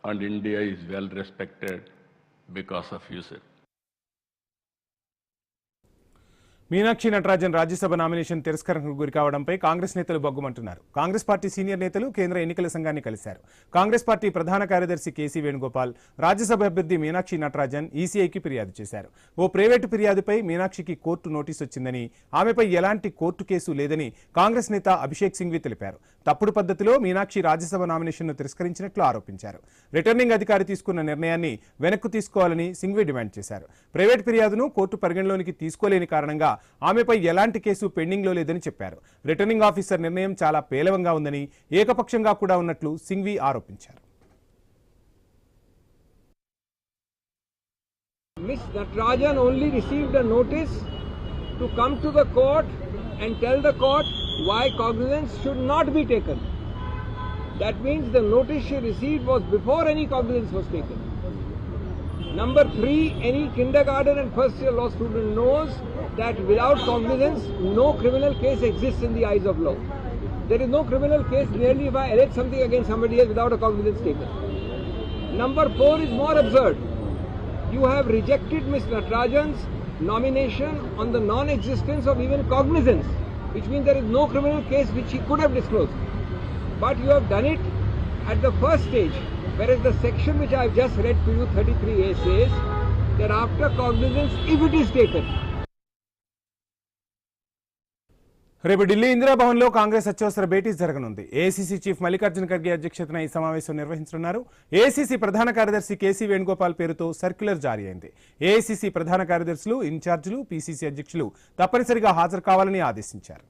and India is well respected because of you, sir. Meenakshi Natarajan Rajya Sabha nomination తిరస్కరణకు గురికావడంపై కాంగ్రెస్ నేతలు బగ్గుమంటున్నారు. కాంగ్రెస్ పార్టీ సీనియర్ నేతలు కేంద్ర ఎన్నికల సంఘాన్ని కలిశారు. కాంగ్రెస్ పార్టీ ప్రధాన కార్యదర్శి కేసీ వేణుగోపాల్ రాజ్యసభ అభ్యర్థి మీనాక్షి నటరాజన్ ఈసీఐకి ఫిర్యాదు చేశారు. ఓ ప్రైవేటు ఫిర్యాదుపై మీనాక్షికి కోర్టు నోటీసు వచ్చిందని, ఆమెపై ఎలాంటి కోర్టు కేసు లేదని కాంగ్రెస్ నేత అభిషేక్ సింఘ్వి తెలిపారు. తప్పుడు పద్ధతిలో మీనాక్షి రాజ్యసభ నామినేషన్ను తిరస్కరించినట్లు ఆరోపించారు. రిటర్నింగ్ అధికారి తీసుకున్న నిర్ణయాన్ని వెనక్కు తీసుకోవాలని సింఘ్వి డిమాండ్ చేశారు. ప్రైవేటు ఫిర్యాదును కోర్టు పరిగణలోనికి తీసుకోలేని కారణంగా ఆమెపై ఎలాంటి కేసు పెండింగ్ లో లేదని చెప్పారు. రిటర్నింగ్ ఆఫీసర్ నిర్ణయం చాలా పేలవంగా ఉందని, ఏకపక్షంగా కూడా ఉన్నట్లు సింఘ్వి ఆరోపించారు. Ms. Natarajan only received a notice to come to the court and tell the court why cognizance should not be taken. That means the notice she received was before any cognizance was taken. Number 3, any kindergarten and first year law student knows that without cognizance, no criminal case exists in the eyes of law. There is no criminal case merely if I allege something against somebody else without a cognizance taken. Number 4 is more absurd. You have rejected Ms. Natarajan's nomination on the non-existence of even cognizance, which means there is no criminal case which she could have disclosed. But you have done it at the first stage, whereas the section which I have just read to you, 33A, says that after cognizance, if it is taken. రేపు ఢిల్లీ ఇందిరాభవన్లో కాంగ్రెస్ అత్యవసర భేటీ జరగనుంది. AICC chief Mallikarjuna Kharge అధ్యక్షతన ఈ సమావేశం నిర్వహించనున్నారు. AICC ప్రధాన కార్యదర్శి KC Venugopal పేరుతో సర్క్యులర్ జారీ అయింది. ఏఐసీసీ ప్రధాన కార్యదర్శులు, ఇన్ఛార్జీలు, పీసీసీ అధ్యక్షులు తప్పనిసరిగా హాజరు కావాలని ఆదేశించారు.